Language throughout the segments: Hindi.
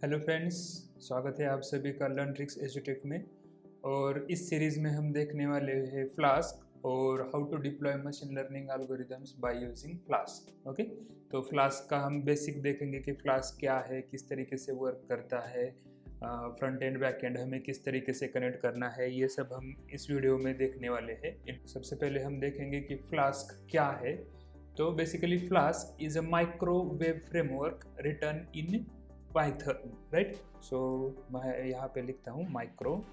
हेलो फ्रेंड्स, स्वागत है आप सभी का लर्न ट्रिक्स एजुटेक में। और इस सीरीज़ में हम देखने वाले हैं फ्लास्क और how to deploy machine learning algorithms by using Flask. Okay, तो फ्लास्क का हम बेसिक देखेंगे कि फ्लास्क क्या है, किस तरीके से वर्क करता है, फ्रंट एंड बैक एंड हमें किस तरीके से कनेक्ट करना है, ये सब हम इस वीडियो में देखने वाले हैं। सबसे पहले हम देखेंगे कि फ्लास्क क्या है। तो basically Flask is a microwave framework written in Python, right. So मैं यहाँ पे लिखता हूँ माइक्रोवेव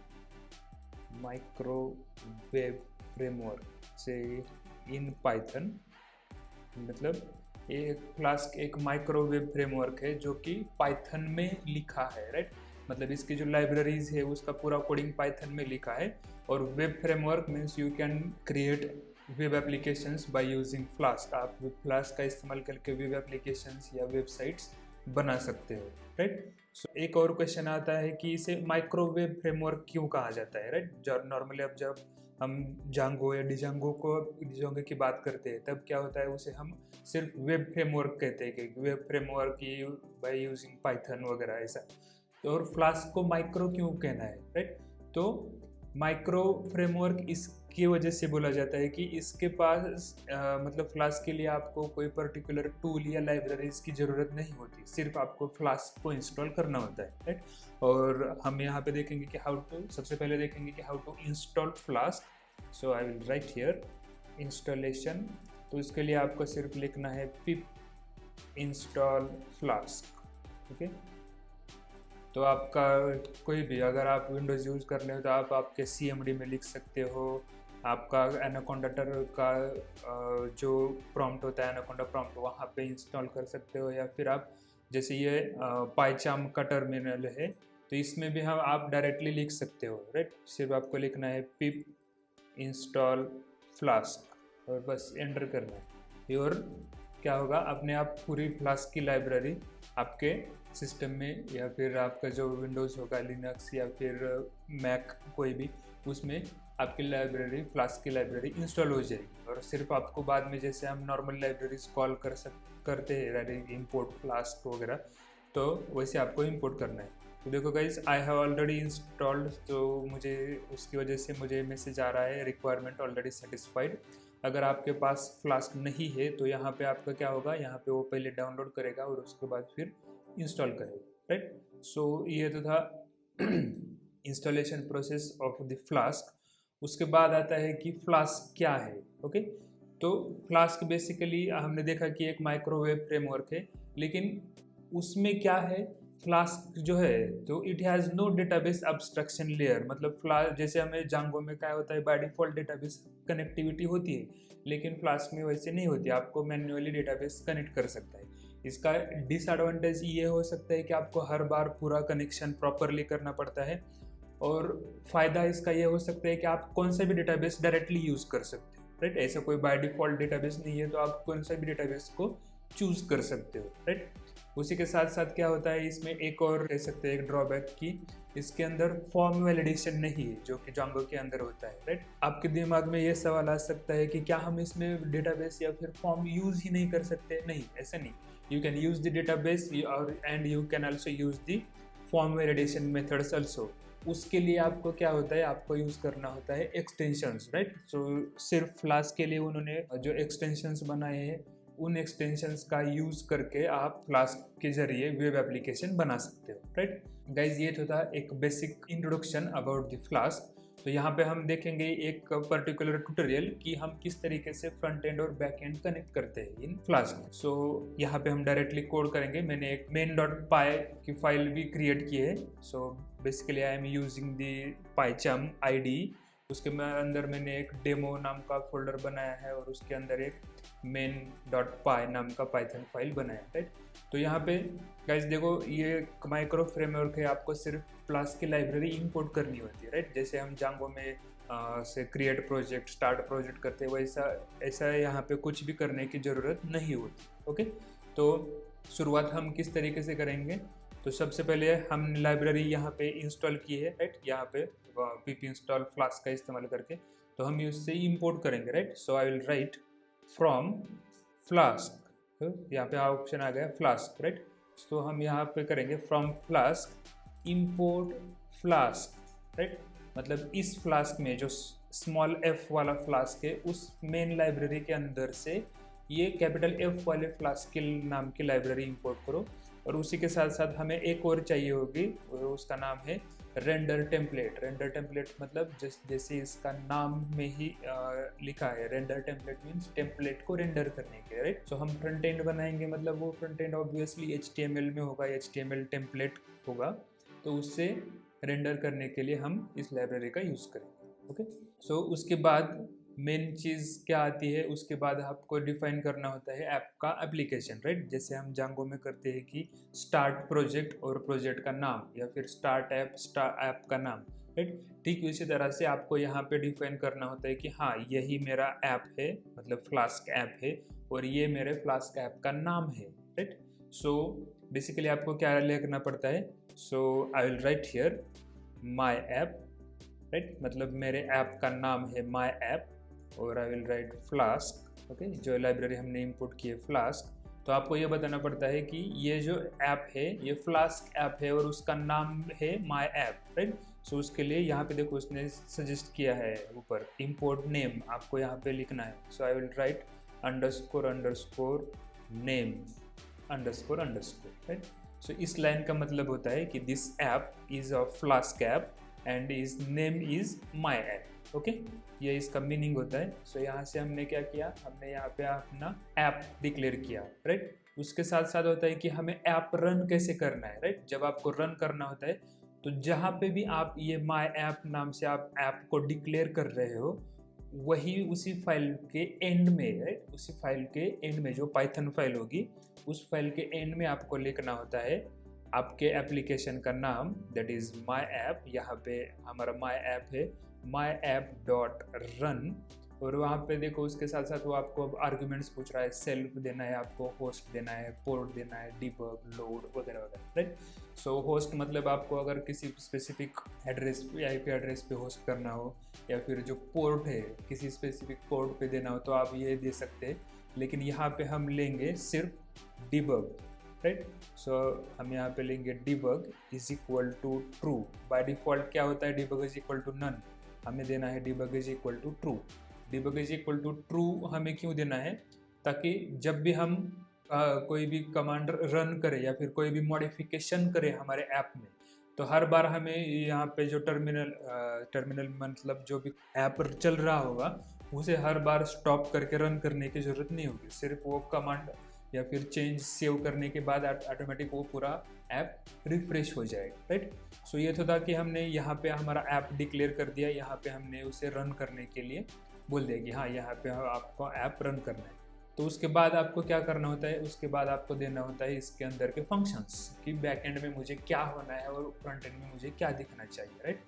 फ्रेमवर्क से इन पाइथन। मतलब एक फ्लास्क एक माइक्रोवेव फ्रेमवर्क है जो कि पाइथन में लिखा है, राइट। मतलब इसकी जो लाइब्रेरीज है उसका पूरा कोडिंग पाइथन में लिखा है। और web framework means you can create web applications bye using flask. आप फ्लास्क का इस्तेमाल करके वेब एप्लीकेशंस या वेबसाइट्स बना सकते हो, राइट। सो एक और क्वेश्चन आता है कि इसे माइक्रोवेव फ्रेमवर्क क्यों कहा जाता है, राइट। नॉर्मली अब जब हम जांगो या डिजांगो की बात करते हैं तब क्या होता है, उसे हम सिर्फ वेब फ्रेमवर्क कहते हैं कि web framework by using Python वगैरह ऐसा। तो और फ्लास्क को माइक्रो क्यों कहना है, राइट। तो माइक्रो फ्रेमवर्क इसकी वजह से बोला जाता है कि इसके पास मतलब फ्लास्क के लिए आपको कोई पर्टिकुलर टूल या लाइब्रेरीज की ज़रूरत नहीं होती, सिर्फ आपको फ्लास्क को इंस्टॉल करना होता है, राइट। और हम यहाँ पे देखेंगे कि सबसे पहले देखेंगे कि how to install Flask. So I will write here installation. तो इसके लिए आपको सिर्फ लिखना है पिप इंस्टॉल फ्लास्क। ओके, तो आपका कोई भी, अगर आप विंडोज़ यूज़ कर रहे हो तो आप आपके CMD में लिख सकते हो। आपका एनाकोंडा का जो प्रॉम्प्ट होता है, एनाकोंडा प्रॉम्प्ट, वहाँ पे इंस्टॉल कर सकते हो। या फिर आप जैसे ये पाइचाम का टर्मिनल है तो इसमें भी हम आप डायरेक्टली लिख सकते हो, राइट। सिर्फ आपको लिखना है पिप इंस्टॉल फ्लास्क और बस एंटर करना है। और क्या होगा, अपने आप पूरी फ्लास्क की लाइब्रेरी आपके सिस्टम में या फिर आपका जो विंडोज़ होगा, लिनक्स या फिर मैक कोई भी, उसमें आपकी लाइब्रेरी, फ्लास्क की लाइब्रेरी इंस्टॉल हो जाएगी। और सिर्फ आपको बाद में जैसे हम नॉर्मल लाइब्रेरीज कॉल करते हैं, इंपोर्ट फ्लास्क वगैरह, तो वैसे आपको इंपोर्ट करना है। तो देखो guys, I have already installed, तो मुझे उसकी वजह से मुझे मैसेज आ रहा है रिक्वायरमेंट ऑलरेडी सेटिस्फाइड। अगर आपके पास फ्लास्क नहीं है तो यहाँ पे आपका क्या होगा, यहाँ पे वो पहले डाउनलोड करेगा और उसके बाद फिर इंस्टॉल करेगा, राइट। सो ये तो था installation process of the flask. उसके बाद आता है कि फ्लास्क क्या है। ओके, तो फ्लास्क बेसिकली हमने देखा कि एक माइक्रोवेव फ्रेमवर्क है, लेकिन उसमें क्या है, फ्लास्क जो है तो it has no database abstraction layer. मतलब जैसे हमें जांगो में क्या होता है, बाय डिफॉल्ट डेटाबेस कनेक्टिविटी होती है, लेकिन फ्लास्क में वैसे नहीं होती, आपको मैन्युअली डेटाबेस कनेक्ट कर सकता है। इसका डिसएडवांटेज ये हो सकता है कि आपको हर बार पूरा कनेक्शन प्रॉपरली करना पड़ता है। और फ़ायदा इसका ये हो सकता है कि आप कौन सा भी डेटाबेस डायरेक्टली यूज़ कर सकते हो, राइट। ऐसा कोई बाय डिफ़ॉल्ट डेटाबेस नहीं है, तो आप कौन सा भी डेटाबेस को चूज़ कर सकते हो, राइट। उसी के साथ साथ क्या होता है, इसमें एक और कह सकते हैं एक ड्रॉबैक की इसके अंदर फॉर्म वैलिडेशन नहीं है जो कि जांगो के अंदर होता है, राइट। आपके दिमाग में ये सवाल आ सकता है कि क्या हम इसमें डेटाबेस या फिर फॉर्म यूज़ ही नहीं कर सकते। नहीं, ऐसा नहीं। You can use the database और and you can also use the form validation methods also. उसके लिए आपको क्या होता है, आपको यूज़ करना होता है एक्सटेंशंस, राइट। सो सिर्फ फ्लास्क के लिए उन्होंने जो एक्सटेंशंस बनाए हैं, उन एक्सटेंशंस का यूज़ करके आप फ्लास्क के जरिए वेब एप्लीकेशन बना सकते हो, राइट। गाइज, ये तो था एक basic introduction about the flask. तो यहाँ पे हम देखेंगे एक पर्टिकुलर ट्यूटोरियल कि हम किस तरीके से फ्रंट एंड और बैक एंड कनेक्ट करते हैं इन फ्लास्क। सो यहाँ पे हम डायरेक्टली कोड करेंगे। मैंने एक main.py की फाइल भी क्रिएट की है। So basically I am using the PyCharm IDE। उसके अंदर मैंने एक डेमो नाम का फोल्डर बनाया है और उसके अंदर एक main.py नाम का पाइथन फाइल बनाया है, राइट। तो यहाँ पे गाइज देखो, ये माइक्रो फ्रेमवर्क है, आपको सिर्फ फ्लास्क की लाइब्रेरी इंपोर्ट करनी होती है, राइट। जैसे हम जांगो में से क्रिएट प्रोजेक्ट, स्टार्ट प्रोजेक्ट करते हैं, वैसा ऐसा यहाँ पे कुछ भी करने की ज़रूरत नहीं होती। ओके, तो शुरुआत हम किस तरीके से करेंगे। तो सबसे पहले हम लाइब्रेरी यहाँ पे इंस्टॉल की है, राइट। यहाँ पे pip इंस्टॉल फ्लास्क का इस्तेमाल करके तो हम इससे इंपोर्ट करेंगे, right. So I will right from flask. तो यहाँ पे ऑप्शन आ गया फ्लास्क, राइट। तो हम यहाँ पे करेंगे from flask import flask, right. मतलब इस फ्लास्क में जो स्मॉल एफ वाला फ्लास्क है उस मेन लाइब्रेरी के अंदर से ये कैपिटल एफ वाले फ्लास्क के नाम की लाइब्रेरी इंपोर्ट करो। और उसी के साथ साथ हमें एक और चाहिए होगी, उसका नाम है रेंडर टेम्पलेट। रेंडर टेम्पलेट मतलब जैसे इसका नाम में ही लिखा है, रेंडर टेम्पलेट मीन्स टेम्पलेट को रेंडर करने के, राइट। सो हम फ्रंट एंड बनाएंगे, मतलब वो फ्रंट एंड ऑब्वियसली HTML में होगा, HTML टेम्पलेट होगा, तो उससे रेंडर करने के लिए हम इस लाइब्रेरी का यूज़ करेंगे। ओके, सो उसके बाद मेन चीज़ क्या आती है, उसके बाद आपको डिफाइन करना होता है ऐप का एप्लीकेशन, राइट। जैसे हम जांगो में करते हैं कि स्टार्ट प्रोजेक्ट और प्रोजेक्ट का नाम, या फिर स्टार्ट ऐप का नाम, राइट। ठीक इसी तरह से आपको यहाँ पे डिफाइन करना होता है कि हाँ यही मेरा ऐप है, मतलब फ्लास्क ऐप है, और ये मेरे फ्लास्क ऐप का नाम है, राइट। सो बेसिकली आपको क्या लिखना पड़ता है, so I will write here my app, right. मतलब मेरे ऐप का नाम है माई ऐप, और I will write Flask, okay, जो लाइब्रेरी हमने इंपोर्ट की है फ्लास्क। तो आपको ये बताना पड़ता है कि ये जो ऐप है ये फ्लास्क ऐप है और उसका नाम है माई ऐप, राइट। सो उसके लिए यहाँ पे देखो उसने सजेस्ट किया है ऊपर इंपोर्ट नेम, आपको यहाँ पे लिखना है। So I will write underscore name underscore, right. So इस लाइन का मतलब होता है कि this app is a Flask app and is name is my app, okay, ये इसका मीनिंग होता है। सो यहाँ से हमने क्या किया, हमने यहाँ पे अपना ऐप डिक्लेयर किया, राइट। उसके साथ साथ होता है कि हमें ऐप रन कैसे करना है, राइट। जब आपको रन करना होता है तो जहाँ पे भी आप ये माई ऐप नाम से आप ऐप को डिक्लेयर कर रहे हो, वही उसी फाइल के एंड में, राइट, उसी फाइल के एंड में जो पाइथन फाइल होगी उस फाइल के एंड में आपको लिखना होता है आपके एप्लीकेशन का नाम, दैट इज माई ऐप। यहाँ पे हमारा माई ऐप है माई ऐप डॉट रन, और वहाँ पे देखो उसके साथ साथ वो आपको अब आर्ग्यूमेंट्स पूछ रहा है, सेल्फ देना है आपको, होस्ट देना है, पोर्ट देना है, डिबग, लोड वगैरह वगैरह, राइट। सो होस्ट मतलब आपको अगर किसी स्पेसिफिक एड्रेस या IP एड्रेस पे होस्ट करना हो, या फिर जो पोर्ट है किसी स्पेसिफिक पोर्ट पे देना हो तो आप ये दे सकते हैं, लेकिन यहाँ पे हम लेंगे सिर्फ डिबग, राइट। सो हम यहाँ पे लेंगे debug is equal to true. By default क्या होता है, debug is equal to none, हमें देना है debug is equal to true. Debug is equal to true हमें क्यों देना है, ताकि जब भी हम कोई भी कमांड रन करें या फिर कोई भी मॉडिफिकेशन करें हमारे ऐप में, तो हर बार हमें यहाँ पे जो टर्मिनल मतलब जो भी ऐप चल रहा होगा उसे हर बार स्टॉप करके रन करने की ज़रूरत नहीं होगी। सिर्फ वो कमांड या फिर चेंज सेव करने के बाद ऑटोमेटिक वो पूरा ऐप रिफ्रेश हो जाएगा, राइट। सो ये तो था कि हमने यहाँ पे हमारा ऐप डिक्लेयर कर दिया, यहाँ पे हमने उसे रन करने के लिए बोल दिया कि हाँ यहाँ पे आपको ऐप रन करना है। तो उसके बाद आपको क्या करना होता है, उसके बाद आपको देना होता है इसके अंदर के फंक्शंस कि बैक एंड में मुझे क्या होना है और फ्रंट एंड में मुझे क्या दिखना चाहिए, राइट।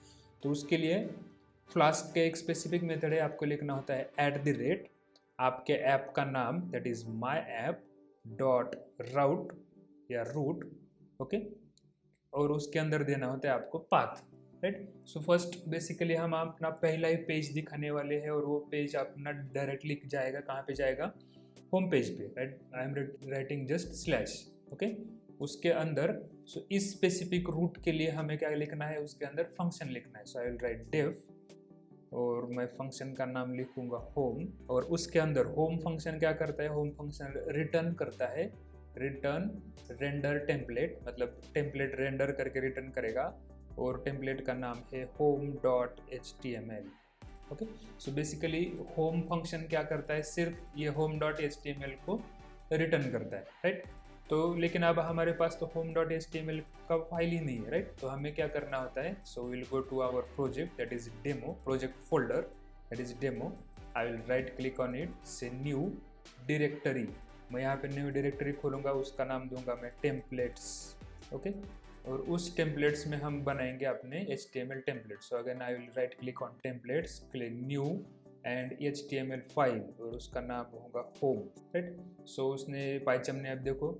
तो उसके लिए फ्लास्क का एक स्पेसिफिक मेथड है, आपको लिखना होता है @ आपके ऐप का नाम, that is my app dot route या रूट, ओके, और उसके अंदर देना होता है आपको path, right. So first basically हम अपना पहला ही पेज दिखाने वाले हैं, और वो पेज अपना डायरेक्टली जाएगा कहाँ पे जाएगा, होम पेज पे, right. I am writing just slash, okay. उसके अंदर सो इस स्पेसिफिक रूट के लिए हमें क्या लिखना है, उसके अंदर फंक्शन लिखना है। So I will right def, और मैं फंक्शन का नाम लिखूंगा होम, और उसके अंदर होम फंक्शन क्या करता है, होम फंक्शन रिटर्न करता है रिटर्न रेंडर टेम्पलेट, मतलब टेम्पलेट रेंडर करके रिटर्न करेगा, और टेम्पलेट का नाम है home.html, okay. So basically home function क्या करता है, सिर्फ ये home.html को रिटर्न करता है, राइट। तो लेकिन अब हमारे पास तो home.html का फाइल ही नहीं है, राइट। तो हमें क्या करना होता है, so will go to our project, that is demo, project folder that is demo. I will right click on it, say new directory, मैं यहाँ पे न्यू डायरेक्टरी खोलूँगा, उसका नाम दूंगा मैं टेम्पलेट्स, ओके। और उस टेम्पलेट्स में हम बनाएंगे अपने HTML templates. So again I will right click on templates, click new and HTML file, और उसका नाम होगा होम, राइट। सो उसने पाइथन ने अब देखो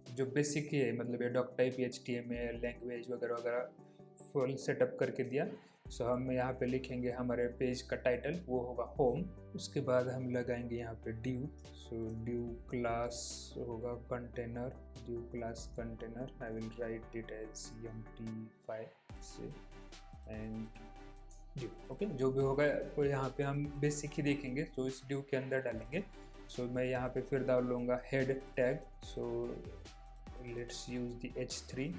जो बेसिक है, मतलब ये डॉक टाइप HTML लैंग्वेज वगैरह वगैरह फुल सेटअप करके दिया। सो हम यहाँ पे लिखेंगे हमारे पेज का टाइटल, वो होगा होम। उसके बाद हम लगाएंगे यहाँ पे ड्यू। सो ड्यू क्लास होगा container, div class container. I will write it as empty5 से एंड ड्यू। ओके, जो भी होगा वो यहाँ पे हम बेसिक ही देखेंगे, तो इस ड्यू के अंदर डालेंगे। सो मैं यहाँ पे फिर डाल लूँगा head tag. So let's use the h3।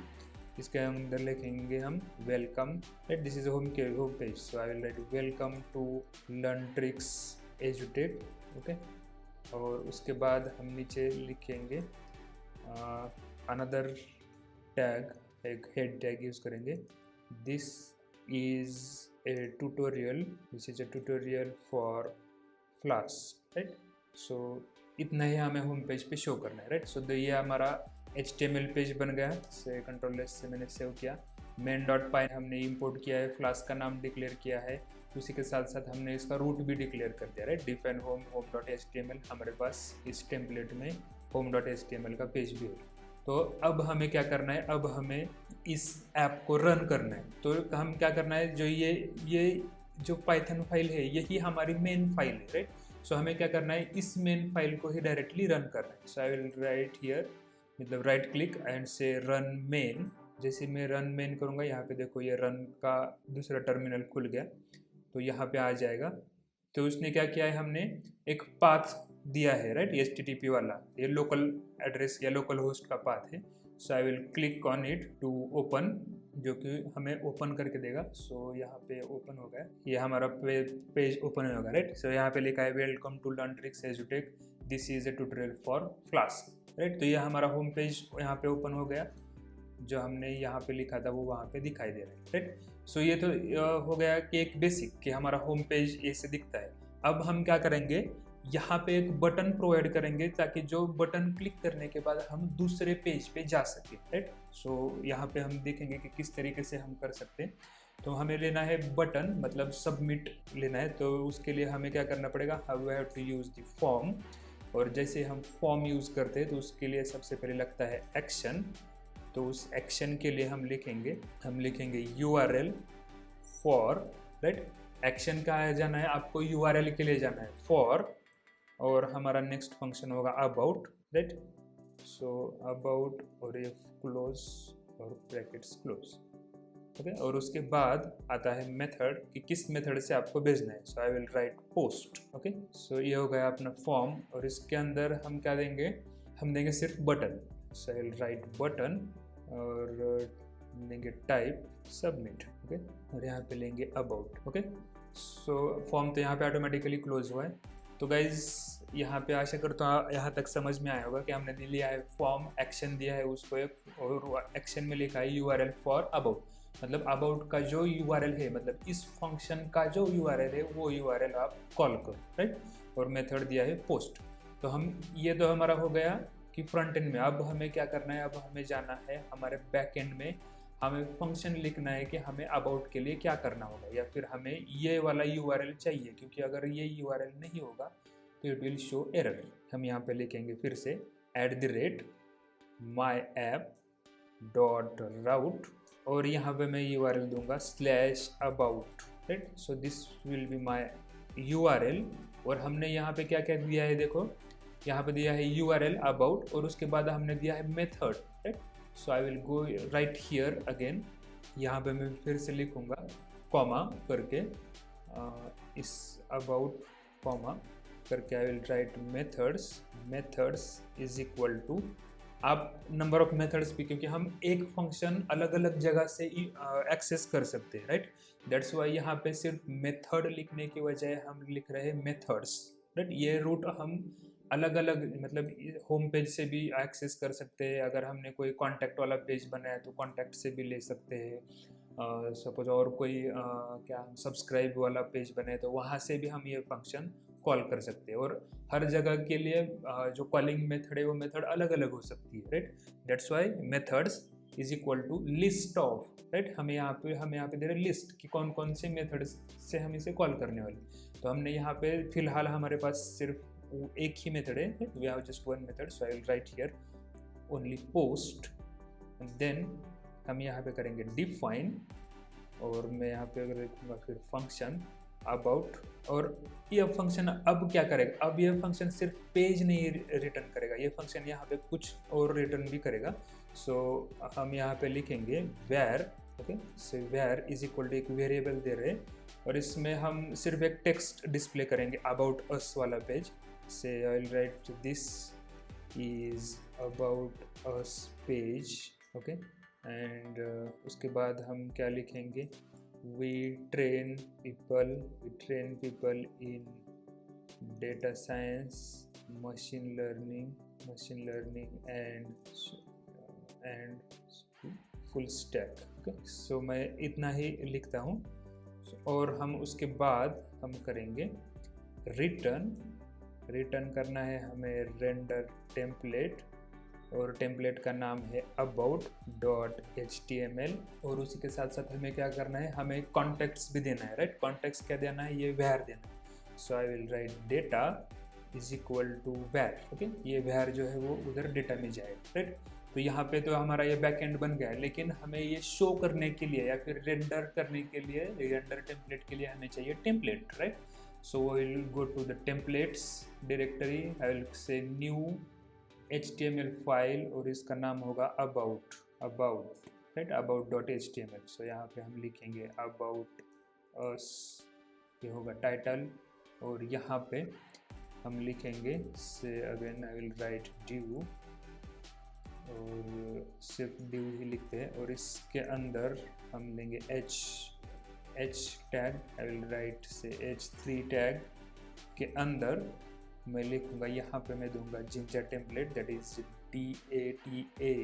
इसके अंदर लिखेंगे हम welcome, right, this is home page. So I will write welcome to Learn Tricks एजुटेक। ओके, और उसके बाद हम नीचे लिखेंगे अनदर टैग, एक हेड टैग यूज़ करेंगे। This is a tutorial, this is a tutorial for Flask, right. So इतना ही हमें होम पेज पे शो करना है, राइट। सो ये हमारा HTML पेज बन गया। से कंट्रोल एस से मैंने सेव किया। main.py हमने इंपोर्ट किया है, फ्लास्क का नाम डिक्लेयर किया है, उसी के साथ साथ हमने इसका रूट भी डिक्लेयर कर दिया, राइट। डिफाइन होम home.html, हमारे पास इस टेम्पलेट में home.html का पेज भी है। तो अब हमें क्या करना है, अब हमें इस ऐप को रन करना है। तो हम क्या करना है, जो ये जो पाइथन फाइल है यही हमारी मेन फाइल है, राइट। सो हमें क्या करना है, इस मेन फाइल को ही डायरेक्टली रन करना है। So I will write here, मतलब राइट क्लिक एंड से रन मेन। जैसे मैं रन मेन करूँगा, यहाँ पे देखो ये रन का दूसरा टर्मिनल खुल गया, तो यहाँ पे आ जाएगा। तो उसने क्या किया है, हमने एक पाथ दिया है, राइट, HTTP वाला, ये लोकल एड्रेस या लोकल होस्ट का पाथ है। So I will click on it to open, जो कि हमें ओपन करके देगा। सो यहाँ पे ओपन हो गया, ये हमारा पेज ओपन होगा, राइट। सो यहाँ पे लिखा है वेलकम टू लर्न ट्रिक्स एजुटेक, this is a tutorial for Flask, right. तो ये हमारा होम पेज यहाँ पे ओपन हो गया, जो हमने यहाँ पे लिखा था वो वहाँ पे दिखाई दे रहा है, राइट। सो ये तो हो गया कि एक बेसिक कि हमारा होम पेज ऐसे दिखता है। अब हम क्या करेंगे, यहाँ पे एक बटन प्रोवाइड करेंगे ताकि जो बटन क्लिक करने के बाद हम दूसरे पेज पे जा सके, राइट। सो यहाँ पे हम देखेंगे कि किस तरीके से हम कर सकते हैं। तो हमें लेना है बटन, मतलब सबमिट लेना है। तो उसके लिए हमें क्या करना पड़ेगा, we have to use the form. और जैसे हम फॉर्म यूज़ करते हैं तो उसके लिए सबसे पहले लगता है एक्शन। तो उस एक्शन के लिए हम लिखेंगे URL फॉर, राइट। एक्शन का जाना है आपको, URL के लिए जाना है फॉर, और हमारा नेक्स्ट फंक्शन होगा अबाउट, राइट। सो अबाउट और ये क्लोज और ब्रैकेट्स क्लोज, ओके। और उसके बाद आता है मेथड कि किस मेथड से आपको भेजना है। So I will write post, okay. So ये हो गया अपना फॉर्म, और इसके अंदर हम क्या देंगे, हम देंगे सिर्फ button. So I will right button और देंगे टाइप सबमिट, ओके। और यहाँ पे लेंगे अबाउट, ओके। सो फॉर्म तो यहाँ पे ऑटोमेटिकली क्लोज हुआ है। तो गाइज यहाँ पे आशा करता हूँ यहाँ तक समझ में आया होगा कि हमने लिया है फॉर्म, एक्शन दिया है उसको एक, और एक्शन में लिखा है URL फॉर अबाउट, मतलब अबाउट का जो URL है, मतलब इस फंक्शन का जो URL है वो URL आप कॉल करो, राइट। और मेथड दिया है पोस्ट। तो हम ये तो हमारा हो गया कि फ्रंट एंड में। अब हमें क्या करना है, अब हमें जाना है हमारे बैक एंड में, हमें फंक्शन लिखना है कि हमें अबाउट के लिए क्या करना होगा, या फिर हमें ये वाला URL चाहिए, क्योंकि अगर ये URL नहीं होगा तो इट विल शो एरर। हम यहाँ पे लिखेंगे फिर से @myapp.route, और यहाँ पे मैं URL दूंगा /about, right. So this will be my URL। और हमने यहाँ पे क्या क्या दिया है, देखो यहाँ पे दिया है URL अबाउट, और उसके बाद हमने दिया है method, right. So I will go right here again, यहाँ पे मैं फिर से लिखूँगा कॉमा करके, इस अबाउट कॉमा करके I will write methods is equal to, आप नंबर ऑफ मेथड्स भी, क्योंकि हम एक फंक्शन अलग अलग जगह से एक्सेस कर सकते हैं, राइट। दैट्स वाई यहाँ पे सिर्फ मेथड लिखने की बजाय हम लिख रहे हैं मेथड्स, राइट। ये रूट हम अलग अलग, मतलब होम पेज से भी एक्सेस कर सकते हैं। अगर हमने कोई कॉन्टैक्ट वाला पेज बनाया तो कॉन्टैक्ट से भी ले सकते हैं। सपोज और कोई क्या सब्सक्राइब वाला पेज बने तो वहाँ से भी हम ये फंक्शन कॉल कर सकते हैं। और हर जगह के लिए जो कॉलिंग मेथड है वो मेथड अलग अलग हो सकती है, right. That's why methods is equal to list of, right. हमें यहाँ पे दे रहे लिस्ट कि कौन कौन से मेथड्स से हम इसे कॉल करने वाले। तो हमने यहाँ पे फिलहाल हमारे पास सिर्फ एक ही मेथड है, we have just one method. So I will write here only post, and then हम यहाँ पे करेंगे डिफाइन और मैं यहाँ पे अगर लिखूँगा फिर फंक्शन अबाउट, और ये फंक्शन अब क्या करेगा, अब ये फंक्शन सिर्फ पेज नहीं रिटर्न करेगा, ये फंक्शन यहाँ पे कुछ और रिटर्न भी करेगा। सो हम यहाँ पे लिखेंगे where, okay, so where is equal to एक वेरिएबल दे रहे, और इसमें हम सिर्फ एक टेक्स्ट डिस्प्ले करेंगे अबाउट अस वाला पेज से। I will write this is about us page, okay, and उसके बाद हम क्या लिखेंगे, we train people in data science, machine learning and full stack, okay? So मैं इतना ही लिखता हूँ, और हम उसके बाद हम करेंगे रिटर्न करना है हमें रेंडर टेम्पलेट, और टेम्पलेट का नाम है about.html, और उसी के साथ साथ हमें क्या करना है, हमें कॉन्टेक्स्ट भी देना है, राइट। कॉन्टेक्स्ट क्या देना है, ये where देना है। So I will write data is equal to where, okay, ये where जो है वो उधर डेटा में जाएगा, राइट। तो यहाँ पे तो हमारा ये बैकएंड बन गया है, लेकिन हमें ये शो करने के लिए या फिर रेंडर करने के लिए, रेंडर टेम्पलेट के लिए हमें चाहिए template, right. So I will go to the templates directory, I will say new HTML file, और इसका नाम होगा about, राइट, about.html। सो यहाँ पे हम लिखेंगे about us, ये होगा टाइटल, और यहाँ पे हम लिखेंगे से again I will right div, और सिर्फ div ही लिखते हैं, और इसके अंदर हम लेंगे h tag, I will right से h3 टैग के अंदर मैं लिखूंगा, यहाँ पे मैं दूंगा ginger template, that is DATA,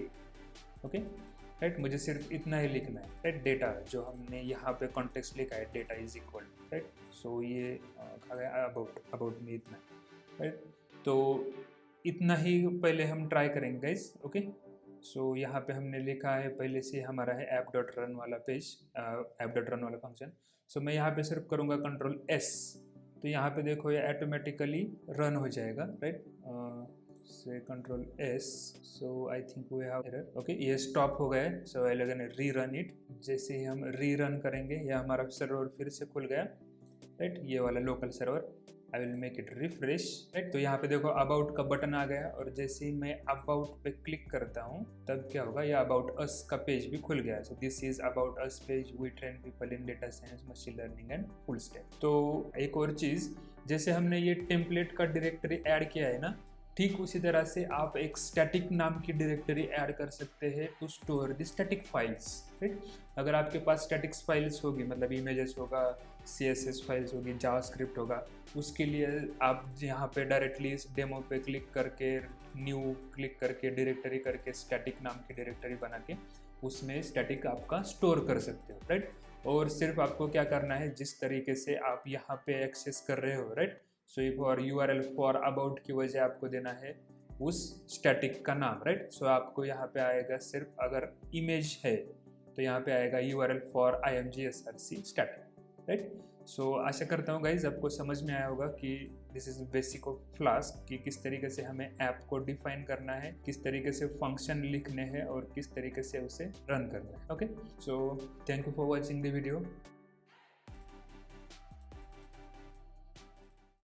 okay, right. मुझे सिर्फ इतना ही लिखना है, राइट। डेटा जो हमने यहाँ पे कॉन्टेक्स्ट लिखा है, डेटा इज इक्वल, राइट। सो ये अबाउट में इतना, राइट। तो इतना ही पहले हम ट्राई करेंगे गाइस, ओके। सो यहाँ पे हमने लिखा है पहले से हमारा है app.run वाला पेज, app.run वाला फंक्शन। सो मैं यहाँ पे सिर्फ करूँगा कंट्रोल S, तो यहाँ पे देखो ये ऑटोमेटिकली रन हो जाएगा, right. Say control S, so I think we have error, okay, ये स्टॉप हो गया। सो आई लगन रीरन इट, जैसे ही हम रीरन करेंगे ये हमारा सर्वर फिर से खुल गया, राइट, ये वाला local server. I will make it refresh, right. तो यहाँ पे देखो अबाउट का बटन आ गया, और जैसे ही मैं अबाउट पे क्लिक करता हूँ तब क्या होगा, ये अबाउट अस का पेज भी खुल गया। So this is about us page, we train people in data science, machine learning and full stack. तो एक और चीज़, जैसे हमने ये टेम्पलेट का डायरेक्टरी ऐड किया है ना, ठीक उसी तरह से आप एक स्टैटिक नाम की डायरेक्टरी ऐड कर सकते हैं to store the static files, right. अगर आपके पास स्टैटिक फाइल्स होगी, मतलब इमेजेस होगा, CSS फाइल्स होगी, जावास्क्रिप्ट होगा, उसके लिए आप यहाँ पे डायरेक्टली इस डेमो पे क्लिक करके, न्यू क्लिक करके, डायरेक्टरी करके स्टैटिक नाम की डायरेक्टरी बना के उसमें स्टैटिक आपका स्टोर कर सकते हो, राइट। और सिर्फ आपको क्या करना है, जिस तरीके से आप यहाँ पे एक्सेस कर रहे हो, right. So for URL for about की वजह आपको देना है उस स्टैटिक का नाम, राइट। सो आपको यहाँ पे आएगा सिर्फ अगर इमेज है तो यहाँ पे आएगा URL for imgsrc static, right. So आशा करता हूँ गाइज आपको समझ में आया होगा कि this is basic of Flask, कि किस तरीके से हमें ऐप को डिफाइन करना है, किस तरीके से फंक्शन लिखने हैं, और किस तरीके से उसे रन करना है, okay. So thank you for watching the video.